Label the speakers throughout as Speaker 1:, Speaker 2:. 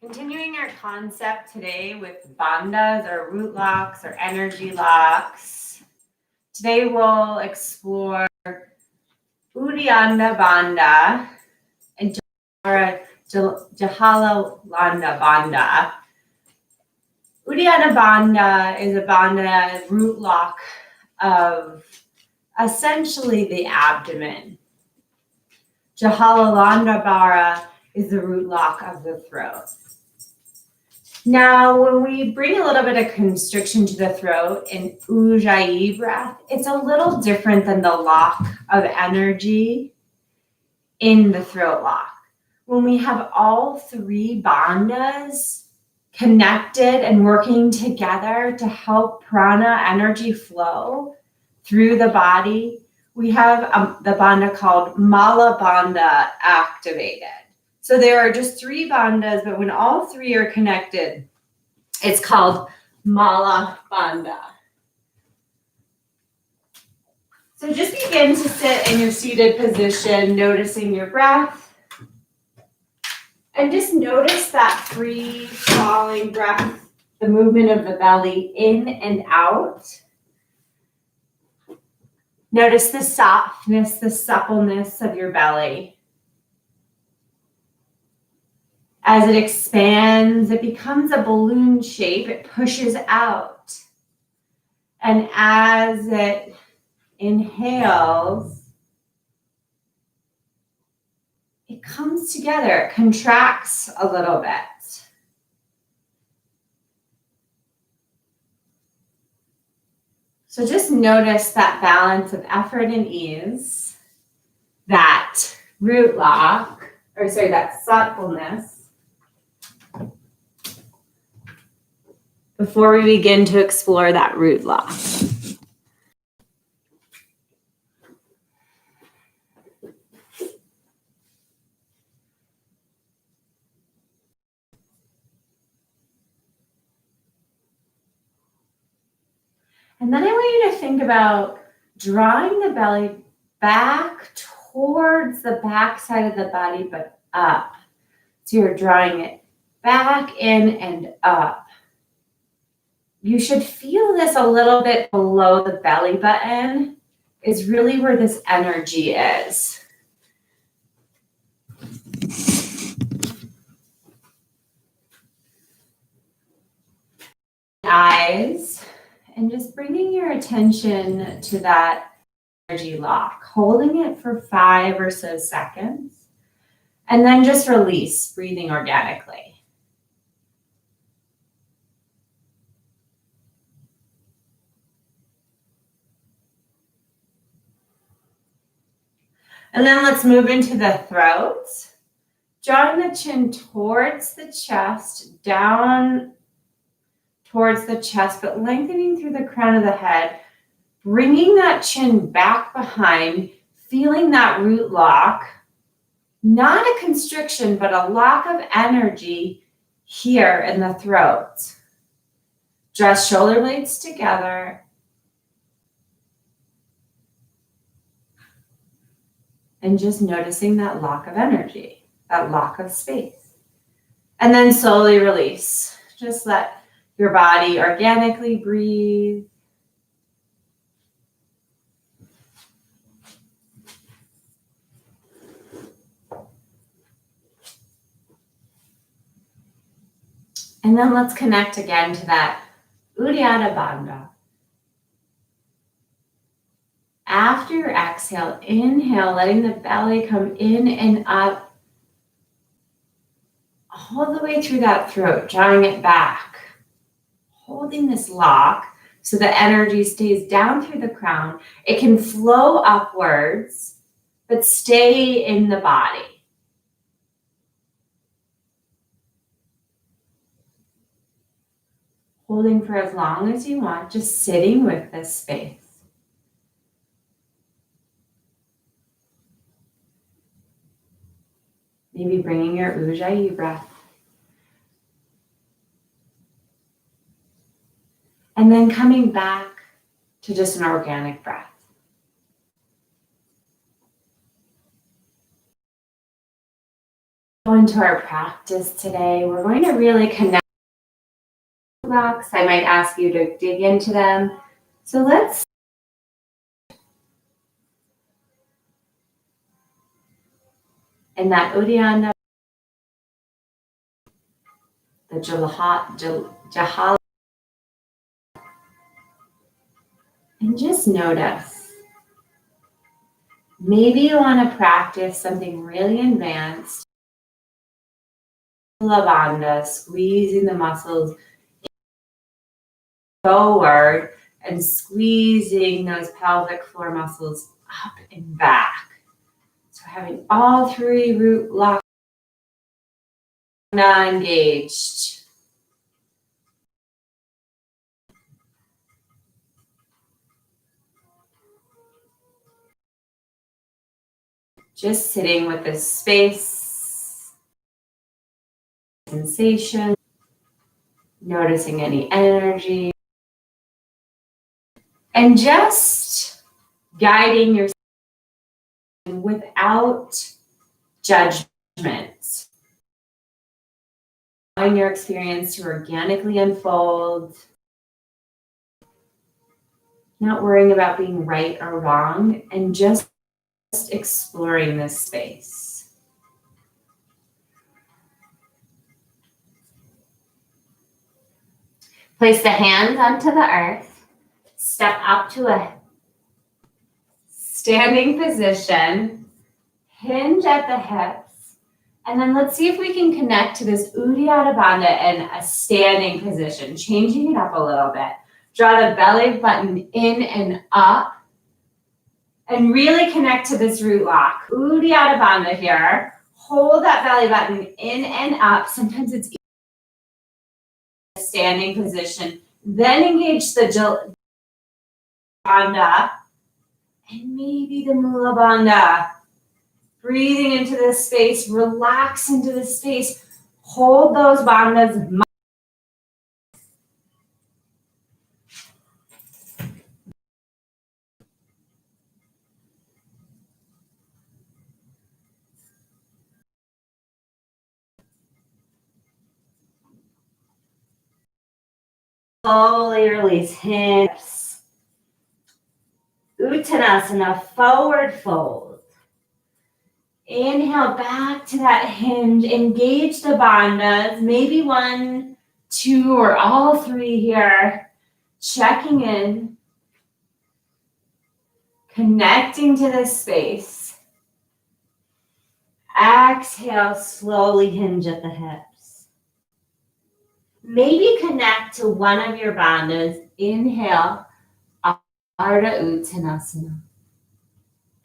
Speaker 1: Continuing our concept today with bandhas or root locks or energy locks. Today we'll explore Uduyanna Bandha and Jahala Bandha. Uduyanna Bandha is a bandha root lock of essentially the abdomen. Jahala Bandha is the root lock of the throat. Now, when we bring a little bit of constriction to the throat in Ujjayi breath, it's a little different than the lock of energy in the throat lock. When we have all three bandhas connected and working together to help prana energy flow through the body, we have the bandha called Mala Bandha activated. So there are just three bandhas, but when all three are connected, it's called Mala Bandha. So just begin to sit in your seated position, noticing your breath. And just notice that free falling breath, the movement of the belly in and out. Notice the softness, the suppleness of your belly. As it expands, it becomes a balloon shape. It pushes out. And as it inhales, it comes together. It contracts a little bit. So just notice that balance of effort and ease, that root lock, that suppleness, before we begin to explore that root lock. And then I want you to think about drawing the belly back towards the back side of the body, but up. So you're drawing it back in and up. You should feel this a little bit below the belly button is really where this energy is. Eyes, and just bringing your attention to that energy lock, holding it for 5 or so seconds, and then just release, breathing organically. And then let's move into the throat. Drawing the chin towards the chest, down towards the chest, but lengthening through the crown of the head, bringing that chin back behind, feeling that root lock, not a constriction, but a lock of energy here in the throat. Draw shoulder blades together. And just noticing that lock of energy, that lock of space. And then slowly release. Just let your body organically breathe. And then let's connect again to that Uduyanna Bandha. After your exhale, inhale, letting the belly come in and up all the way through that throat, drawing it back, holding this lock so the energy stays down through the crown. It can flow upwards, but stay in the body. Holding for as long as you want, just sitting with this space. Maybe bringing your Ujjayi breath. And then coming back to just an organic breath. into our practice today. We're going to really connect blocks. I might ask you to dig into them. So let's in that Uduyanna, the Jahala, and just notice. Maybe you want to practice something really advanced. Uduyanna Bandha, squeezing the muscles forward and squeezing those pelvic floor muscles up and back. So having all three root blocks engaged. Just sitting with this space, sensation, noticing any energy, and just guiding yourself without judgment. Allowing your experience to organically unfold, not worrying about being right or wrong, and just exploring this space. Place the hands onto the earth. Step up to a standing position. Hinge at the hips. And then let's see if we can connect to this Uduyanna Bandha in a standing position, changing it up a little bit. Draw the belly button in and up. And really connect to this root lock. Uduyanna Bandha here. Hold that belly button in and up. Sometimes it's a standing position. Then engage the Bandha and maybe the Mula Bandha. Breathing into this space, relax into this space. Hold those bandhas. Slowly release hips. Uttanasana, forward fold. Inhale back to that hinge. Engage the bandhas. Maybe one, two, or all three here. Checking in. Connecting to this space. Exhale, slowly hinge at the hips. Maybe connect to one of your bandhas. Inhale, Ardha Uttanasana.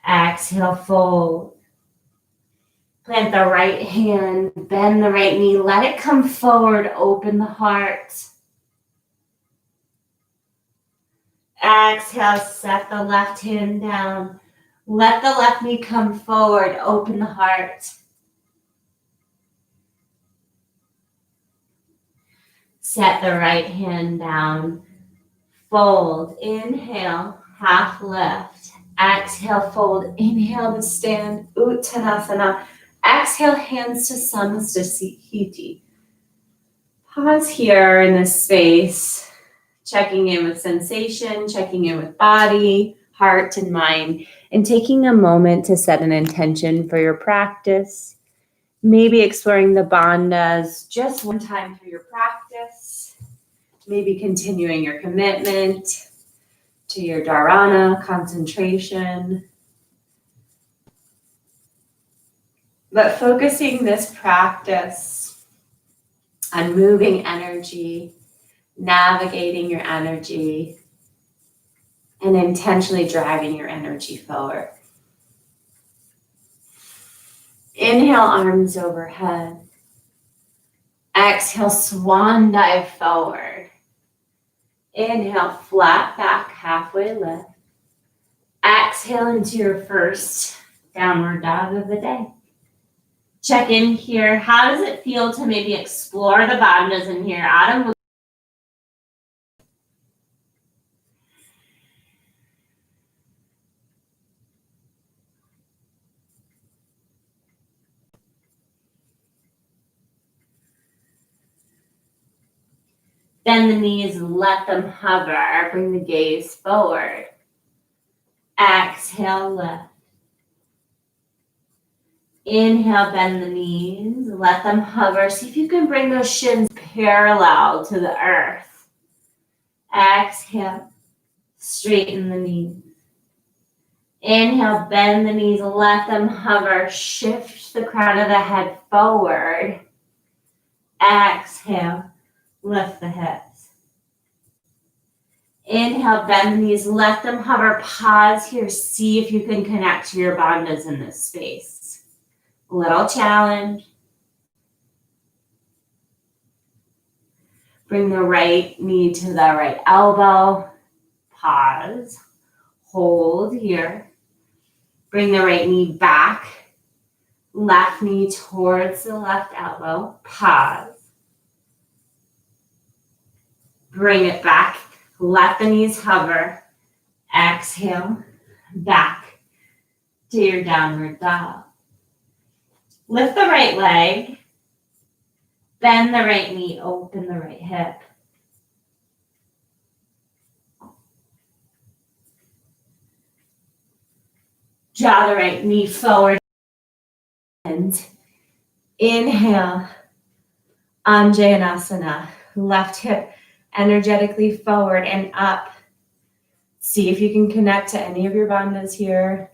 Speaker 1: Exhale, fold. Plant the right hand, bend the right knee, let it come forward, open the heart. Exhale, set the left hand down. Let the left knee come forward, open the heart. Set the right hand down. Fold, inhale, half lift. Exhale, fold, inhale to stand, Uttanasana. Exhale, hands to Samasthiti. Pause here in this space, checking in with sensation, checking in with body, heart, and mind, and taking a moment to set an intention for your practice. Maybe exploring the bandhas just one time through your practice. Maybe continuing your commitment to your dharana, concentration. But focusing this practice on moving energy, navigating your energy, and intentionally driving your energy forward. Inhale, arms overhead. Exhale, swan dive forward. Inhale, flat back, halfway lift. Exhale into your first downward dog of the day. Check in here. How does it feel to maybe explore the bandhas in here? Adho Mukha. Bend the knees, let them hover. Bring the gaze forward. Exhale, lift. Inhale, bend the knees, let them hover. See if you can bring those shins parallel to the earth. Exhale, straighten the knees. Inhale, bend the knees, let them hover. Shift the crown of the head forward. Exhale, lift the hips. Inhale, bend the knees, let them hover. Pause here, see if you can connect to your bandhas in this space. Little challenge. Bring the right knee to the right elbow. Pause. Hold here. Bring the right knee back. Left knee towards the left elbow. Pause. Bring it back. Let the knees hover. Exhale. Back to your downward dog. Lift the right leg. Bend the right knee. Open the right hip. Draw the right knee forward. And inhale. Uduyanna. Left hip energetically forward and up. See if you can connect to any of your bandhas here.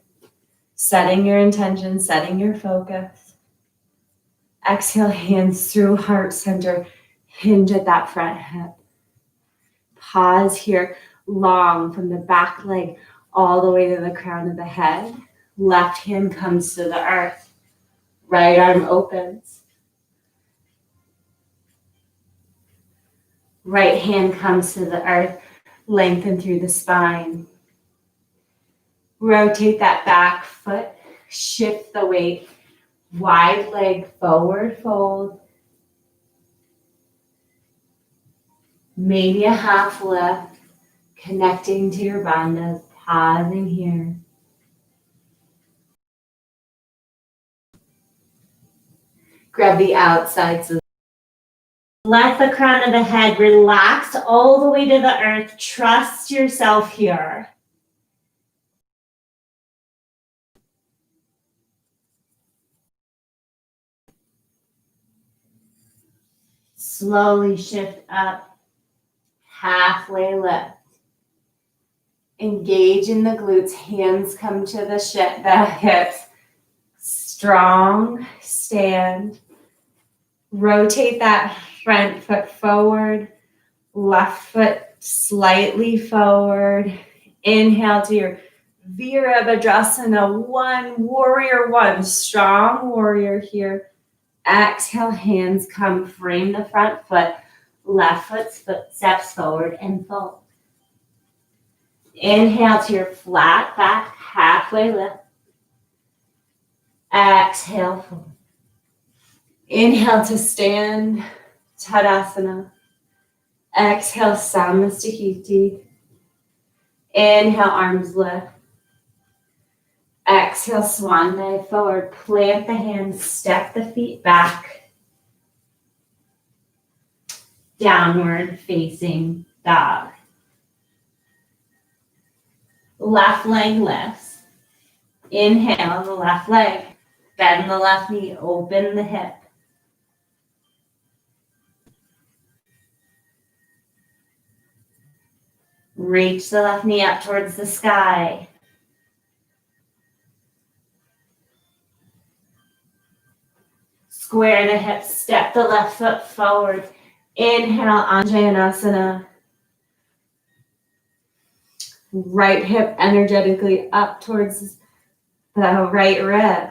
Speaker 1: Setting your intention, setting your focus. Exhale, hands through heart center. Hinge at that front hip. Pause here, long from the back leg all the way to the crown of the head. Left hand comes to the earth. Right arm opens. Right hand comes to the earth. Lengthen through the spine. Rotate that back foot. Shift the weight. Wide leg forward fold. Maybe a half lift. Connecting to your bandhas. Pausing here. Grab the outsides of. Let the crown of the head relax all the way to the earth. Trust yourself here. Slowly shift up. Halfway lift. Engage in the glutes. Hands come to the hips. Strong stand. Rotate that front foot forward. Left foot slightly forward. Inhale to your Virabhadrasana. Warrior one. Strong warrior here. Exhale, hands come, frame the front foot. Left foot steps forward and fold. Inhale to your flat back, halfway lift. Exhale, fold. Inhale to stand, Tadasana. Exhale, Samasthiti. Inhale, arms lift. Exhale, swan dive forward. Plant the hands, step the feet back. Downward facing dog. Left leg lifts. Inhale the left leg. Bend the left knee, open the hip. Reach the left knee up towards the sky. Square the hips, step the left foot forward. Inhale, Uduyanna. Right hip energetically up towards the right rib.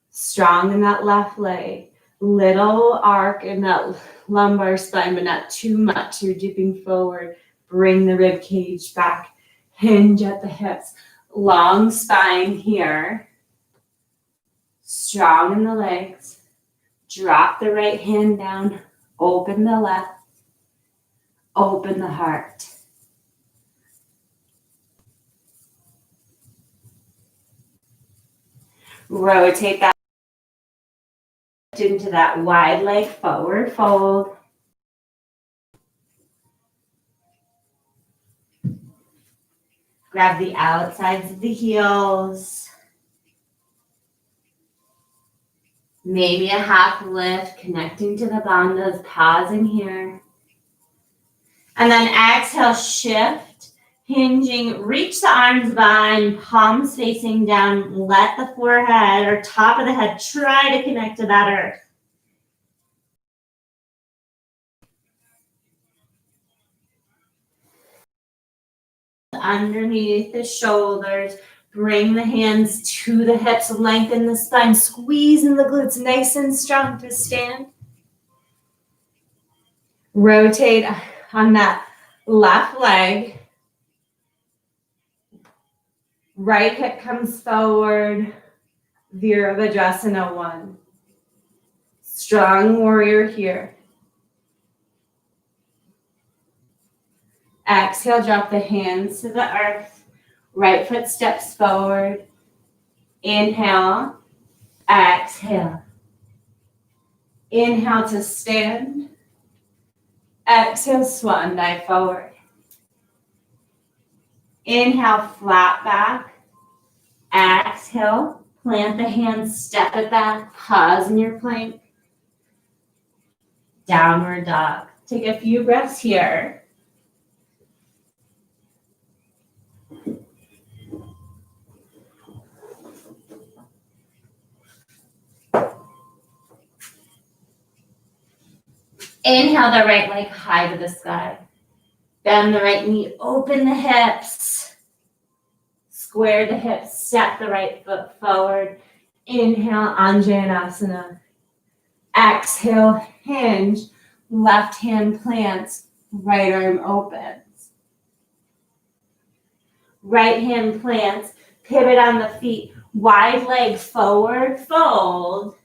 Speaker 1: Strong in that left leg. Little arc in that lumbar spine, but not too much. You're dipping forward. Bring the rib cage back. Hinge at the hips. Long spine here. Strong in the legs. Drop the right hand down. Open the left. Open the heart. Rotate that into that wide leg forward fold. Grab the outsides of the heels. Maybe a half lift, connecting to the bandhas, pausing here. And then exhale, shift, hinging, reach the arms behind, palms facing down, let the forehead or top of the head try to connect to that earth. Underneath the shoulders, bring the hands to the hips, lengthen the spine, squeeze in the glutes, nice and strong to stand. Rotate on that left leg. Right hip comes forward, Virabhadrasana 1. Strong warrior here. Exhale, drop the hands to the earth. Right foot steps forward. Inhale, exhale. Inhale to stand. Exhale, swan dive forward. Inhale, flat back. Exhale, plant the hands, step it back, pause in your plank. Downward dog. Take a few breaths here. Inhale the right leg high to the sky. Bend the right knee, open the hips. Square the hips, step the right foot forward. Inhale, Uduyanna. Exhale, hinge. Left hand plants, right arm opens. Right hand plants, pivot on the feet. Wide leg forward, fold.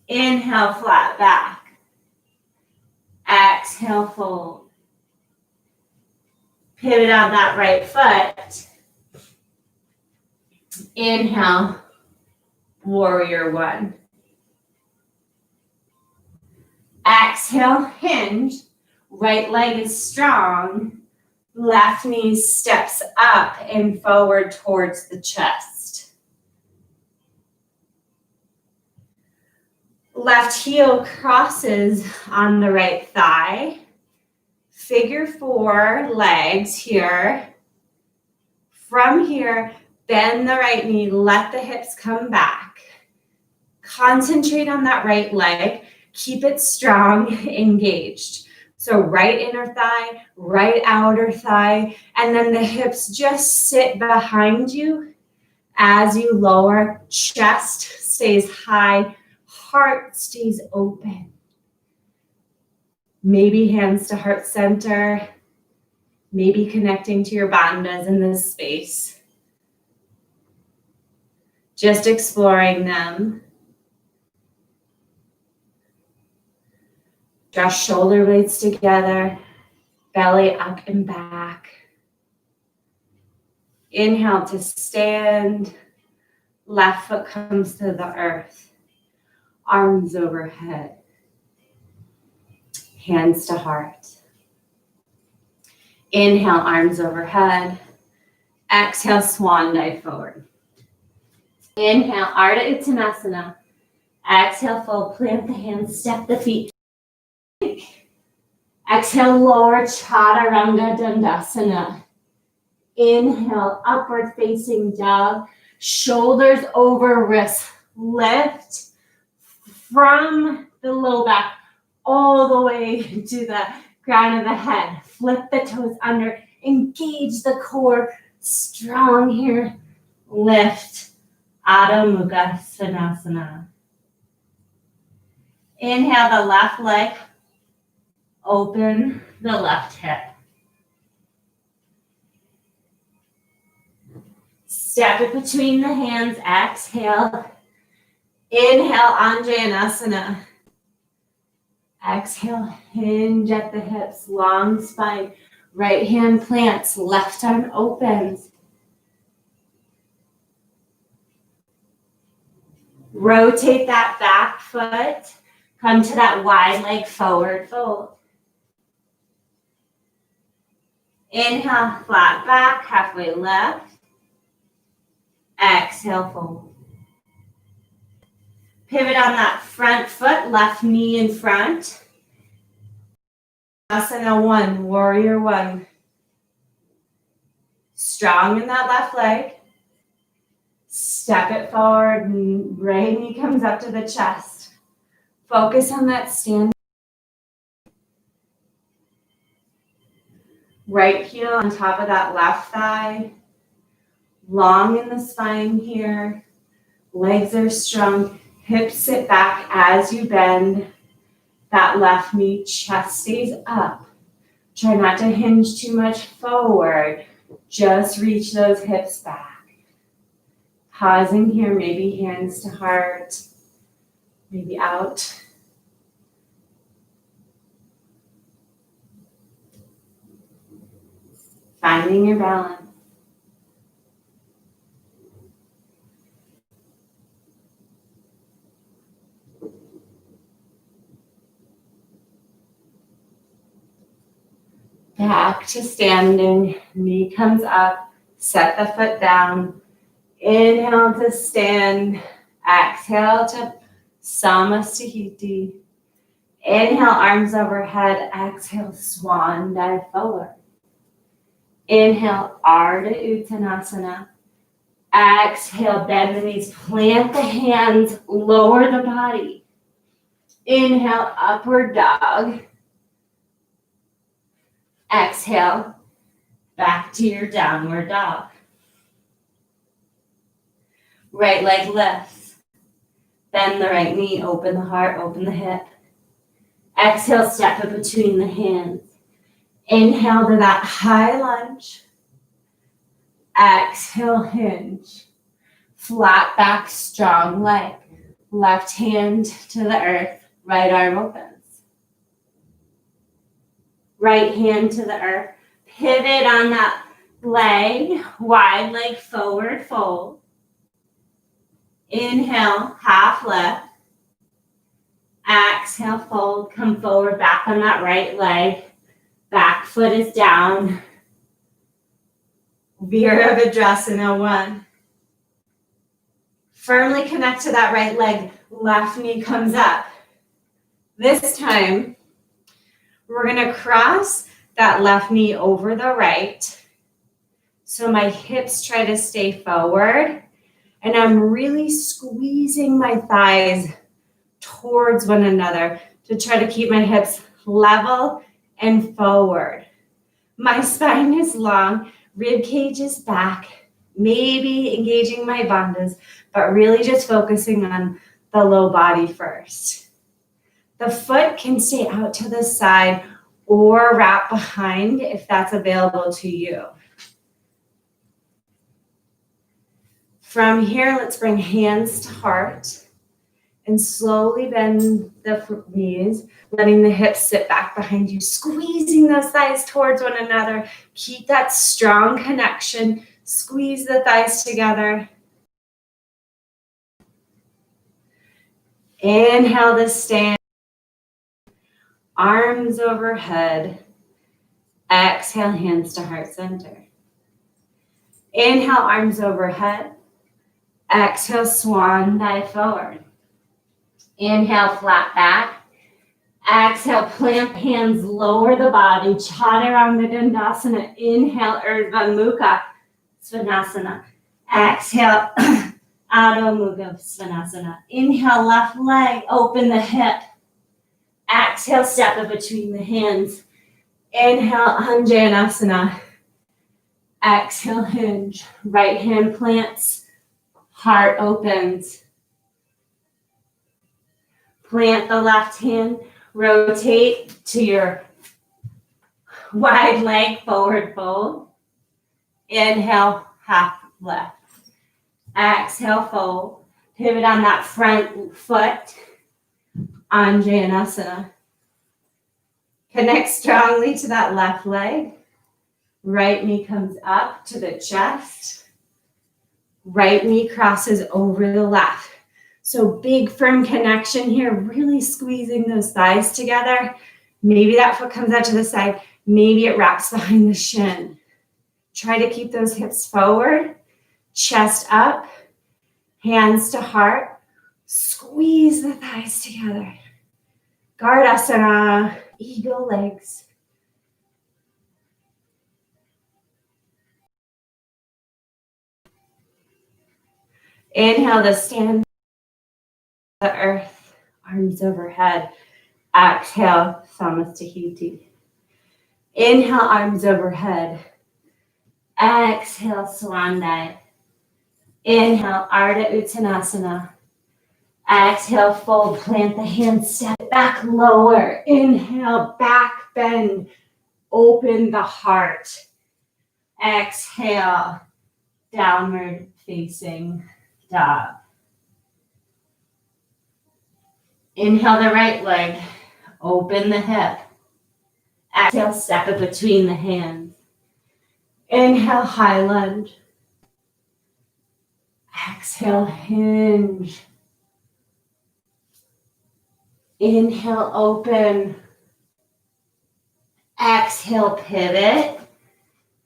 Speaker 1: Inhale, flat back. Exhale, fold. Pivot on that right foot. Inhale, warrior 1. Exhale, hinge. Right leg is strong. Left knee steps up and forward towards the chest. Left heel crosses on the right thigh. Figure 4 legs here. From here, bend the right knee, let the hips come back. Concentrate on that right leg. Keep it strong, engaged. So right inner thigh, right outer thigh, and then the hips just sit behind you as you lower. Chest stays high, heart stays open. Maybe hands to heart center, maybe connecting to your bandhas in this space. Just exploring them. Draw shoulder blades together, belly up and back. Inhale to stand. Left foot comes to the earth. Arms overhead. Hands to heart. Inhale, arms overhead. Exhale, swan dive forward. Inhale, Ardha Uttanasana. Exhale, fold, plant the hands, step the feet. Exhale, lower Chaturanga Dandasana. Inhale, upward facing dog. Shoulders over wrists. Lift from the low back all the way to the crown of the head. Flip the toes under. Engage the core. Strong here. Lift. Adho Mukha Svanasana. Inhale the left leg. Open the left hip. Step it between the hands. Exhale. Inhale, Uduyanna. Exhale, hinge at the hips, long spine. Right hand plants, left arm opens. Rotate that back foot. Come to that wide leg forward fold. Inhale, flat back, halfway left. Exhale, fold. Pivot on that front foot, left knee in front. Asana 1, warrior 1. Strong in that left leg. Step it forward, right knee comes up to the chest. Focus on that stand. Right heel on top of that left thigh. Long in the spine here. Legs are strong. Hips sit back as you bend. That left knee, chest stays up. Try not to hinge too much forward. Just reach those hips back. Pausing here, maybe hands to heart, maybe out. Finding your balance. Back to standing, knee comes up, set the foot down. Inhale to stand, exhale to Samasthiti. Inhale, arms overhead, exhale, swan dive forward. Inhale, Ardha Uttanasana. Exhale, bend the knees, plant the hands, lower the body. Inhale, upward dog. Exhale, back to your downward dog. Right leg lifts. Bend the right knee, open the heart, open the hip. Exhale, step it between the hands. Inhale to that high lunge. Exhale, hinge. Flat back, strong leg. Left hand to the earth, right arm opens. Right hand to the earth. Pivot on that leg, wide leg forward fold. Inhale, half lift. Exhale, fold, come forward, back on that right leg. Back foot is down. Virabhadrasana 1. Firmly connect to that right leg. Left knee comes up. This time, we're going to cross that left knee over the right. So my hips try to stay forward. And I'm really squeezing my thighs towards one another to try to keep my hips level and forward. My spine is long, rib cage is back, maybe engaging my bandhas, but really just focusing on the low body first. The foot can stay out to the side or wrap behind if that's available to you. From here, let's bring hands to heart and slowly bend the knees, letting the hips sit back behind you, squeezing those thighs towards one another. Keep that strong connection. Squeeze the thighs together. Inhale to stand. Arms overhead. Exhale, hands to heart center. Inhale, arms overhead. Exhale, swan dive forward. Inhale, flat back. Exhale, plant hands, lower the body. Chaturanga Dandasana. Inhale, Urdhva Mukha Svanasana. Exhale, Adho Mukha Svanasana. Inhale, left leg, open the hip. Exhale, step it between the hands. Inhale, Anjanasana. Exhale, hinge. Right hand plants, heart opens. Plant the left hand, rotate to your wide leg, forward fold. Inhale, half lift. Exhale, fold. Pivot on that front foot, Anjanasana. Connect strongly to that left leg. Right knee comes up to the chest. Right knee crosses over the left. So big firm connection here, really squeezing those thighs together. Maybe that foot comes out to the side. Maybe it wraps behind the shin. Try to keep those hips forward, chest up, hands to heart. Squeeze the thighs together. Gardasana, eagle legs. Inhale to stand the earth, arms overhead. Exhale, Samastahiti. Inhale, arms overhead. Exhale, Swan Dive. Inhale, Ardha Uttanasana. Exhale, fold, plant the hands, step back lower. Inhale, back bend, open the heart. Exhale, downward facing dog. Inhale the right leg, open the hip. Exhale, step it between the hands. Inhale, high lunge. Exhale, hinge. Inhale, open. Exhale, pivot.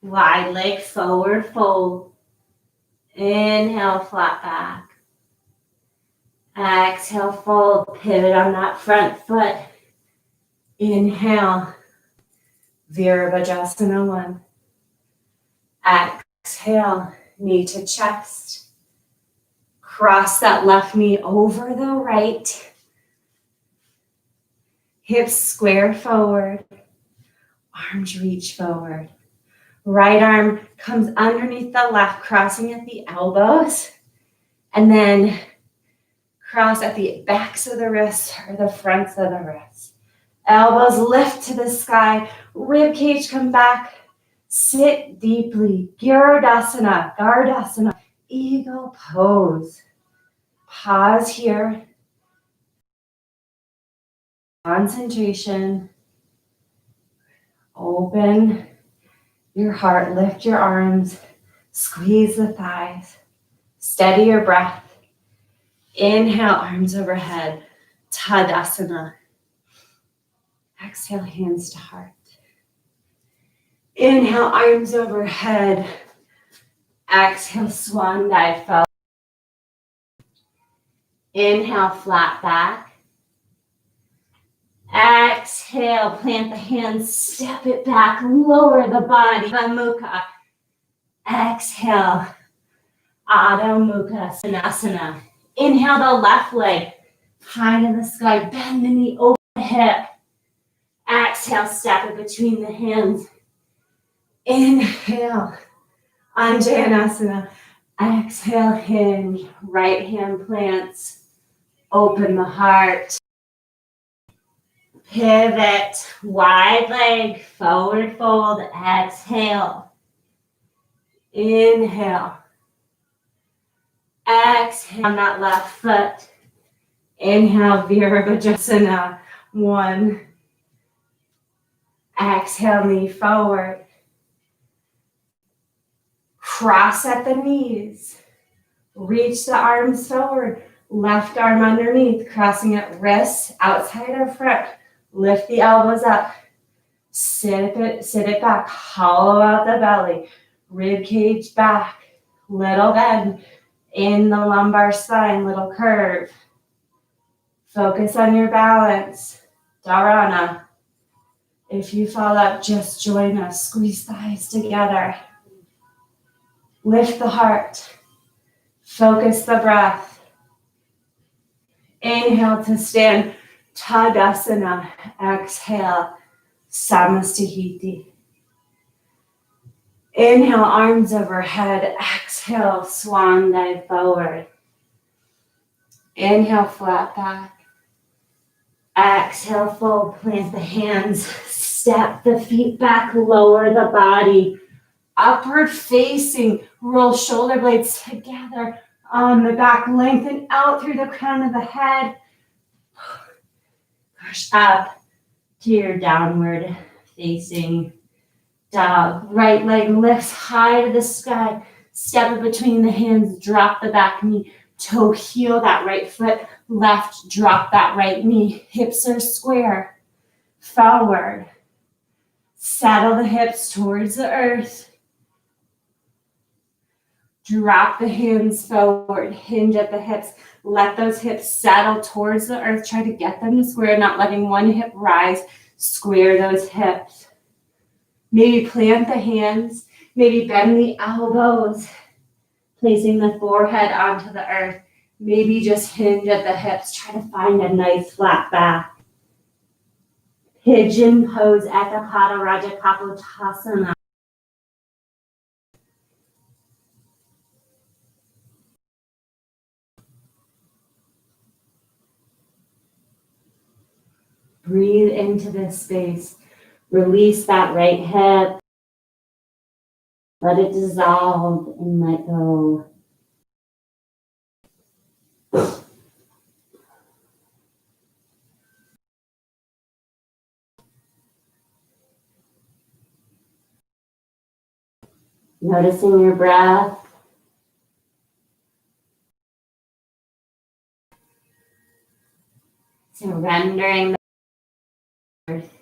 Speaker 1: Wide leg forward fold. Inhale, flat back. Exhale, fold, pivot on that front foot. Inhale, Virabhajasana 1. Exhale, knee to chest. Cross that left knee over the right. Hips square forward. Arms reach forward. Right arm comes underneath the left, crossing at the elbows. And then cross at the backs of the wrists or the fronts of the wrists. Elbows lift to the sky. Rib cage come back. Sit deeply. Gardasana, eagle pose. Pause here. Concentration. Open your heart. Lift your arms. Squeeze the thighs. Steady your breath. Inhale, arms overhead. Tadasana. Exhale, hands to heart. Inhale, arms overhead. Exhale, swan dive forward. Inhale, flat back. Exhale, plant the hands, step it back, lower the body. Mukha. Exhale, Adho Mukha Svanasana. Inhale the left leg, high to the sky, bend the knee, open the hip. Exhale, step it between the hands. Inhale, Anjayanasana. Exhale, hinge, right hand plants, open the heart. Pivot, wide leg, forward fold, exhale. Inhale. Exhale on that left foot. Inhale, Virabhajasana 1. Exhale, knee forward. Cross at the knees. Reach the arms forward. Left arm underneath, crossing at wrists, outside or front. Lift the elbows up. Sit it back. Hollow out the belly. Rib cage back. Little bend in the lumbar spine. Little curve. Focus on your balance. Dharana. If you fall up, just join us. Squeeze thighs together. Lift the heart. Focus the breath. Inhale to stand. Tadasana. Exhale. Samastahiti. Inhale, arms overhead. Exhale, swan dive forward. Inhale, flat back. Exhale, fold, plant the hands. Step the feet back, lower the body. Upward facing, roll shoulder blades together on the back. Lengthen out through the crown of the head. Push up to your downward facing dog. Right leg lifts high to the sky. Step it between the hands. Drop the back knee. Toe heel that right foot. Left, drop that right knee. Hips are square. Forward. Settle the hips towards the earth. Drop the hands forward, hinge at the hips. Let those hips settle towards the earth. Try to get them to square, not letting one hip rise. Square those hips. Maybe plant the hands. Maybe bend the elbows, placing the forehead onto the earth. Maybe just hinge at the hips. Try to find a nice flat back. Pigeon pose, Eka Pada Raja Kapotasana. Breathe into this space. Release that right hip. Let it dissolve and let go. Noticing your breath. Surrendering the earth.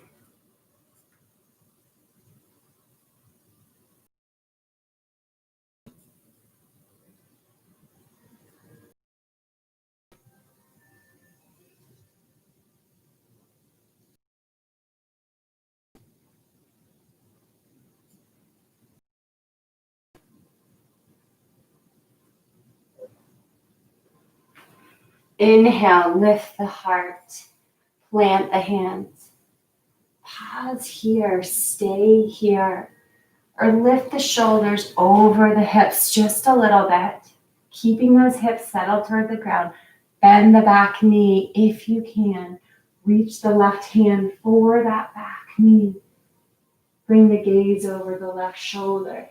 Speaker 1: Inhale, lift the heart. Plant the hands. Pause here, stay here. Or lift the shoulders over the hips just a little bit. Keeping those hips settled toward the ground. Bend the back knee if you can. Reach the left hand for that back knee. Bring the gaze over the left shoulder.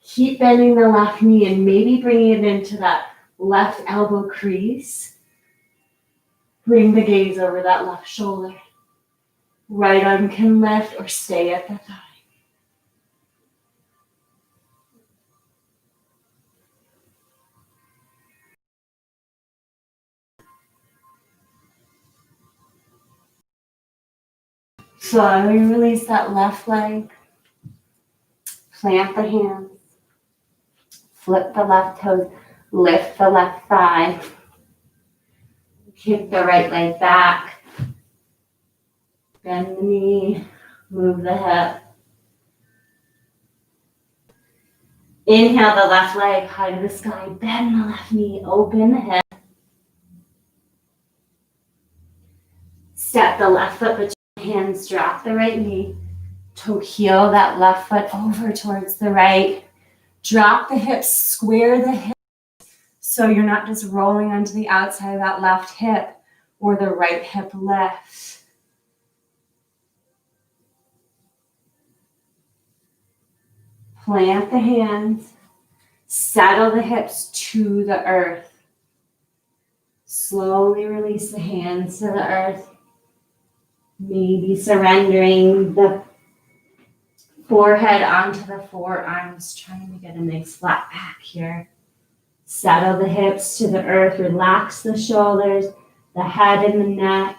Speaker 1: Keep bending the left knee and maybe bringing it into that left elbow crease. Bring the gaze over that left shoulder. Right arm can lift or stay at the thigh. Slowly release that left leg. Plant the hands. Flip the left toes. Lift the left thigh. Kick the right leg back. Bend the knee. Move the hip. Inhale the left leg high to the sky. Bend the left knee. Open the hip. Step the left foot between hands. Drop the right knee. To heel that left foot over towards the right. Drop the hips. Square the hips. So you're not just rolling onto the outside of that left hip or the right hip lifts. Plant the hands. Settle the hips to the earth. Slowly release the hands to the earth. Maybe surrendering the forehead onto the forearms, trying to get a nice flat back here. Settle the hips to the earth. Relax the shoulders, the head and the neck.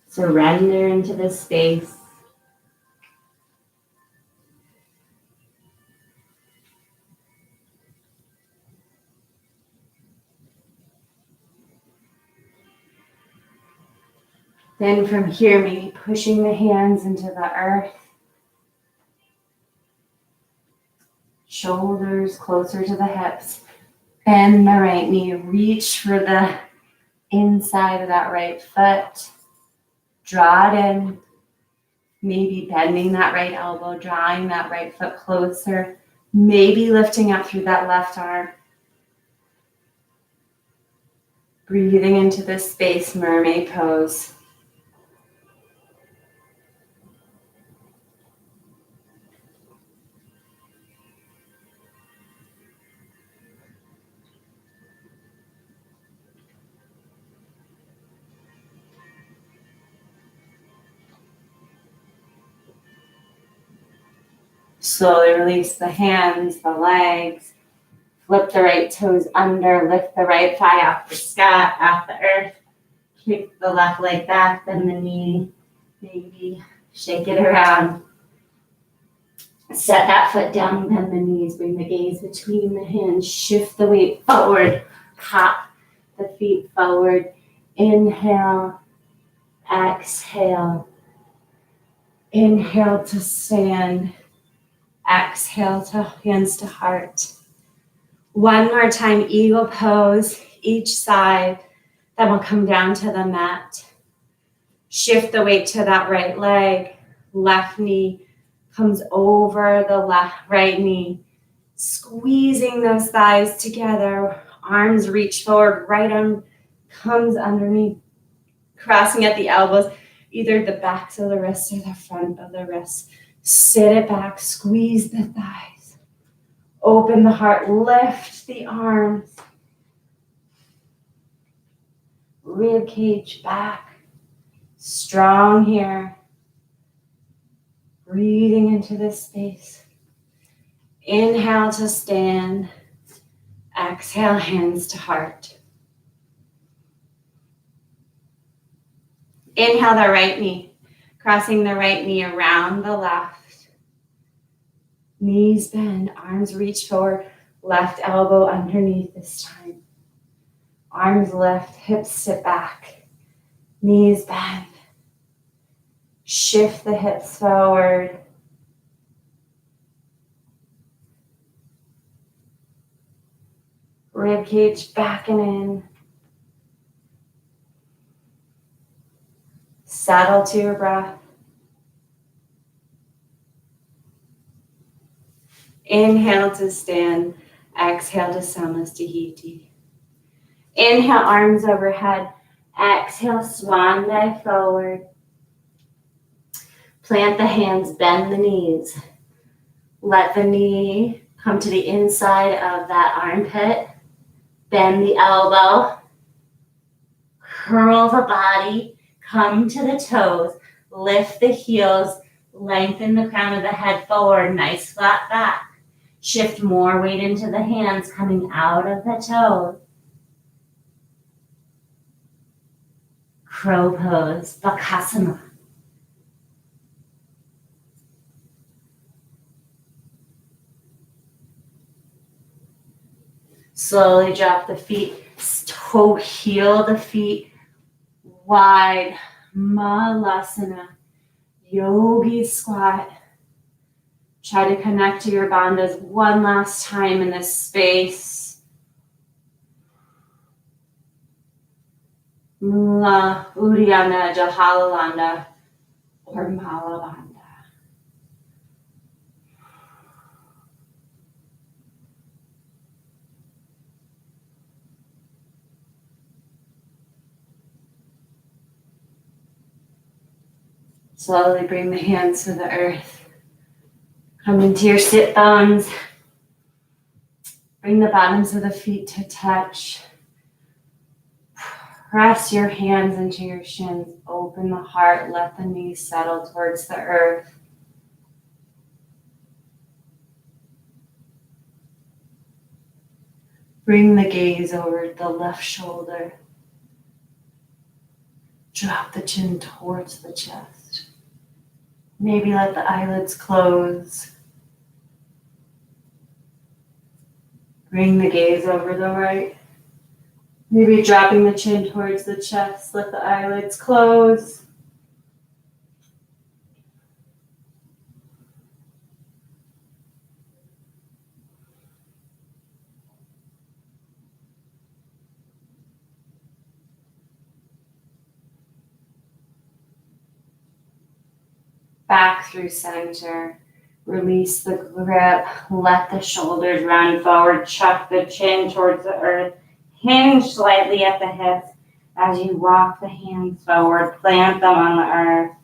Speaker 1: Surrender into the space. Then from here, maybe pushing the hands into the earth. Shoulders closer to the hips. Bend the right knee. Reach for the inside of that right foot. Draw it in. Maybe bending that right elbow, drawing that right foot closer. Maybe lifting up through that left arm. Breathing into this space, mermaid pose. Slowly release the hands, the legs. Flip the right toes under, lift the right thigh off the sky, off the earth. Kick the left leg back, bend the knee, maybe shake it around. Set that foot down, bend the knees, bring the gaze between the hands, shift the weight forward, pop the feet forward. Inhale, exhale. Inhale to stand, exhale to hands to heart. One more time, eagle pose, each side. Then we'll come down to the mat. Shift the weight to that right leg. Left knee comes over the right knee. Squeezing those thighs together. Arms reach forward, right arm comes underneath. Crossing at the elbows, either the backs of the wrists or the front of the wrists. Sit it back, squeeze the thighs. Open the heart, lift the arms. Rib cage back. Strong here. Breathing into this space. Inhale to stand. Exhale, hands to heart. Inhale the right knee. Crossing the right knee around the left. Knees bend, arms reach forward, left elbow underneath this time. Arms lift, hips sit back, knees bend. Shift the hips forward. Rib cage back and in. Settle to your breath. Inhale to stand. Exhale to Samastahiti. Inhale, arms overhead. Exhale, swan dive forward. Plant the hands, bend the knees. Let the knee come to the inside of that armpit. Bend the elbow. Curl the body. Come to the toes. Lift the heels. Lengthen the crown of the head forward. Nice flat back. Shift more weight into the hands coming out of the toes. Crow pose, Bakasana. Slowly drop the feet, toe heel the feet wide. Malasana, yogi squat. Try to connect to your bandhas one last time in this space. Mula, Uduyanna, Jahalalanda, or Malabandha. Slowly bring the hands to the earth. Come into your sit bones. Bring the bottoms of the feet to touch. Press your hands into your shins. Open the heart. Let the knees settle towards the earth. Bring the gaze over the left shoulder. Drop the chin towards the chest. Maybe let the eyelids close. Bring the gaze over the right. Maybe dropping the chin towards the chest. Let the eyelids close. Back through center. Release the grip. Let the shoulders round forward. Chuck the chin towards the earth. Hinge slightly at the hips as you walk the hands forward. Plant them on the earth.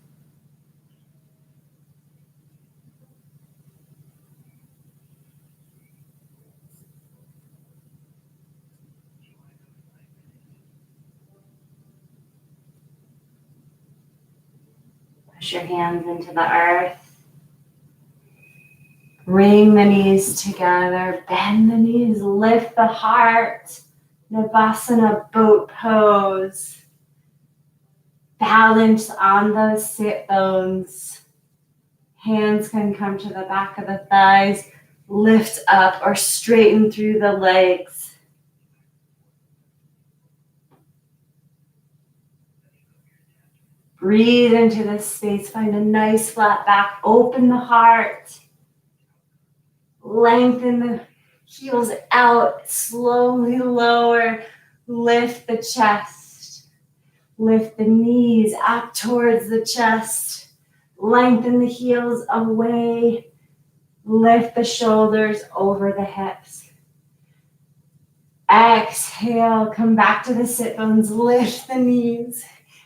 Speaker 1: Push your hands into the earth. Bring the knees together, bend the knees, lift the heart. Navasana boat pose. Balance on those sit bones. Hands can come to the back of the thighs. Lift up or straighten through the legs. Breathe into this space. Find a nice flat back. Open the heart. Lengthen the heels out. Slowly lower. Lift the chest. Lift the knees up towards the chest. Lengthen the heels away. Lift the shoulders over the hips. Exhale, come back to the sit bones. Lift the knees.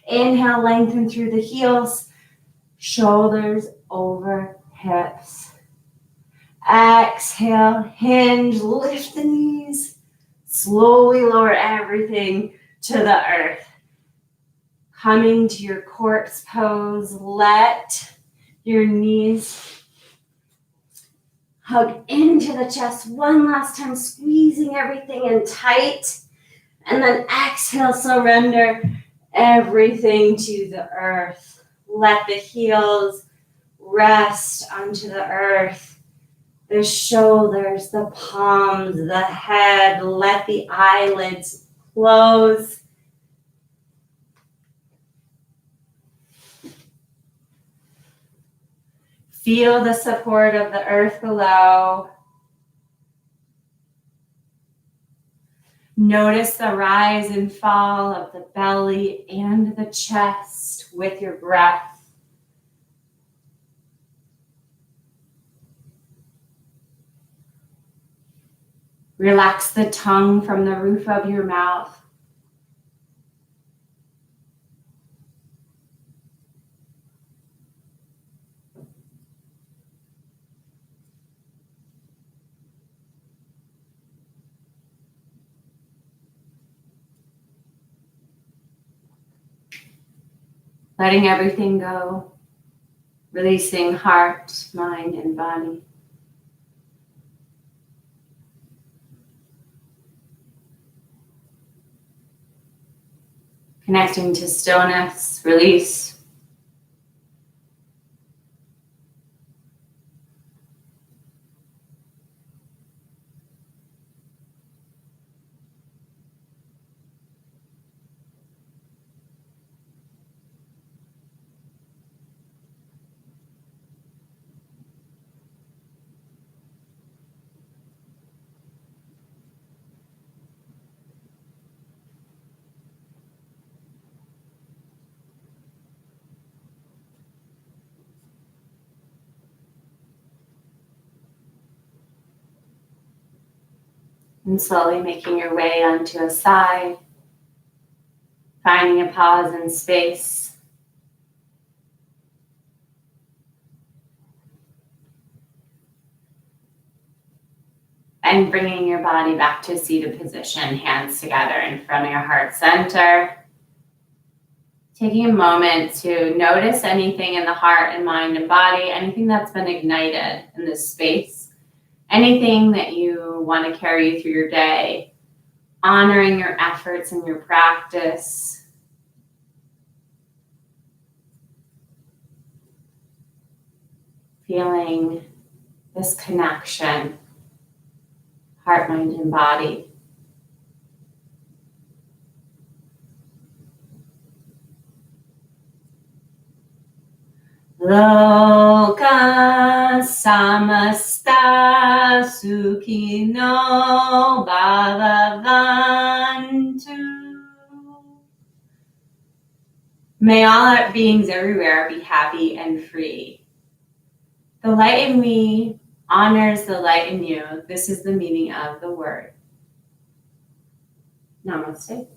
Speaker 1: Inhale, lengthen through the heels. Shoulders over hips. Exhale, hinge, lift the knees. Slowly lower everything to the earth. Coming to your corpse pose, let your knees hug into the chest one last time, squeezing everything in tight. And then exhale, surrender everything to the earth. Let the heels rest onto the earth. The shoulders, the palms, the head. Let the eyelids close. Feel the support of the earth below. Notice the rise and fall of the belly and the chest with your breath. Relax the tongue from the roof of your mouth. Letting everything go, releasing heart, mind, and body. Connecting to stillness, release. And slowly making your way onto a side, finding a pause in space. And bringing your body back to a seated position, hands together in front of your heart center. Taking a moment to notice anything in the heart and mind and body, anything that's been ignited in this space, anything that you want to carry you through your day, honoring your efforts and your practice. Feeling this connection, heart, mind, and body. Loka samasta sukhino bhavantu. May all our beings everywhere be happy and free. The light in me honors the light in you. This is the meaning of the word. Namaste.